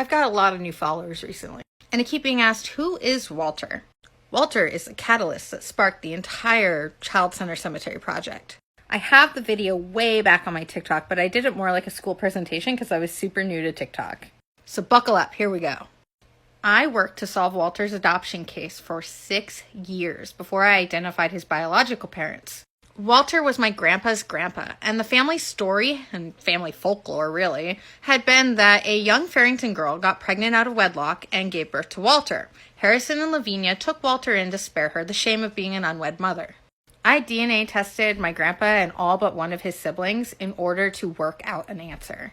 I've got a lot of new followers recently. And I keep being asked, who is Walter? Walter is the catalyst that sparked the entire Child Center Cemetery project. I have the video way back on my TikTok, but I did it more like a school presentation because I was super new to TikTok. So buckle up, here we go. I worked to solve Walter's adoption case for 6 years before I identified his biological parents. Walter was my grandpa's grandpa, and the family story, and family folklore really, had been that a young Farrington girl got pregnant out of wedlock and gave birth to Walter. Harrison and Lavinia took Walter in to spare her the shame of being an unwed mother. I DNA tested my grandpa and all but one of his siblings in order to work out an answer.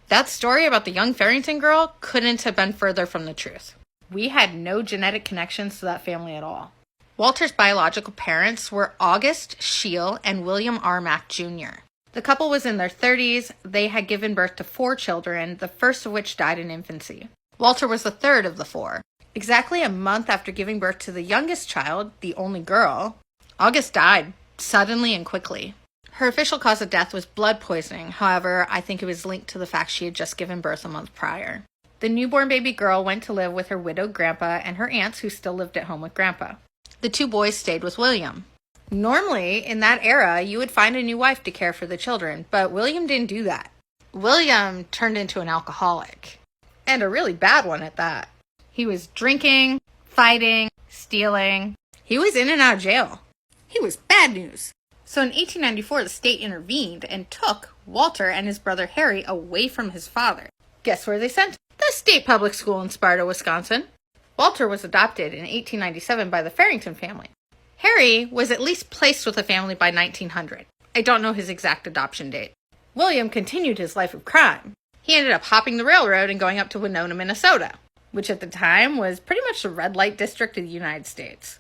That story about the young Farrington girl couldn't have been further from the truth. We had no genetic connections to that family at all. Walter's biological parents were August Scheel and William Armack Jr. The couple was in their 30s. They had given birth to 4 children, the first of which died in infancy. Walter was the third of the 4. Exactly a month after giving birth to the youngest child, the only girl, August died suddenly and quickly. Her official cause of death was blood poisoning. However, I think it was linked to the fact she had just given birth a month prior. The newborn baby girl went to live with her widowed grandpa and her aunts, who still lived at home with grandpa. The 2 boys stayed with William. Normally, in that era, you would find a new wife to care for the children, but William didn't do that. William turned into an alcoholic, and a really bad one at that. He was drinking, fighting, stealing. He was in and out of jail. He was bad news. So in 1894, the state intervened and took Walter and his brother Harry away from his father. Guess where they sent him? The state public school in Sparta, Wisconsin. Walter was adopted in 1897 by the Farrington family. Harry was at least placed with the family by 1900. I don't know his exact adoption date. William continued his life of crime. He ended up hopping the railroad and going up to Winona, Minnesota, which at the time was pretty much the red light district of the United States.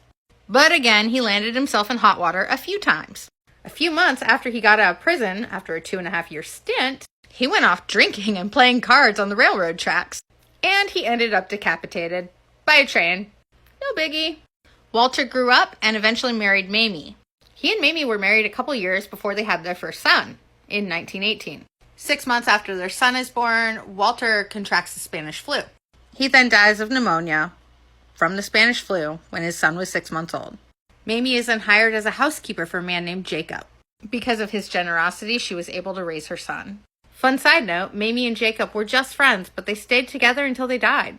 But again, he landed himself in hot water a few times. A few months after he got out of prison, after a 2.5-year stint, he went off drinking and playing cards on the railroad tracks. And he ended up decapitated by a train. No biggie. Walter grew up and eventually married Mamie. He and Mamie were married a couple years before they had their first son, in 1918. 6 months after their son is born, Walter contracts the Spanish flu. He then dies of pneumonia from the Spanish flu when his son was 6 months old. Mamie is then hired as a housekeeper for a man named Jacob. Because of his generosity, she was able to raise her son. Fun side note, Mamie and Jacob were just friends, but they stayed together until they died.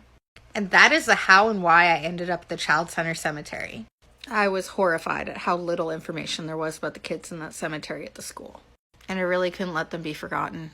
And that is the how and why I ended up at the Child Center Cemetery. I was horrified at how little information there was about the kids in that cemetery at the school. And I really couldn't let them be forgotten.